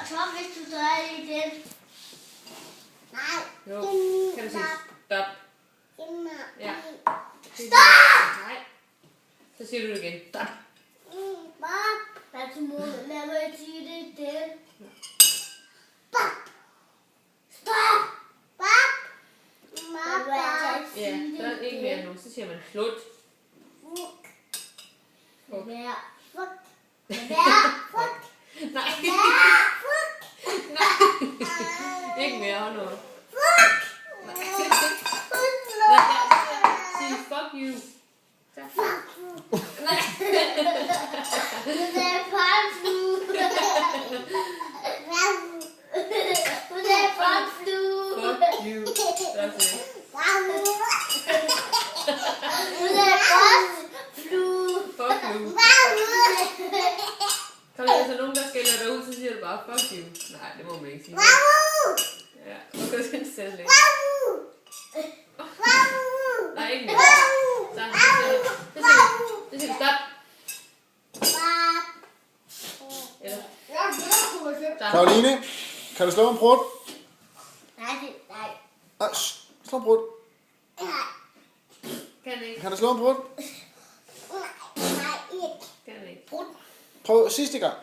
Tom, hvis du drejer igen. Nej. Jo, kan du sige stop? Ja. Stop! Nej. Så siger du det igen. Stop. Lad mig sige det igen. Stop! Stop! Ja, så er det ikke mere nu. Så siger man slut. Vær. Nej. Ikke mere, hold nu. Sig fuck you. Nej. Fuck you. That's it. Fuck you. Kom der så nogen, der skælder dig ud, så siger du bare fuck you. Nej, det må man ikke sige. Ja, nu kan du sådan selv ikke. Nej, ikke mere. Så, det siger du stop. Karoline, kan du slå en brud? Nej. Slå en brud. Kan ikke. Kan du slå en brud? Kan ikke. Prøv sidste gang.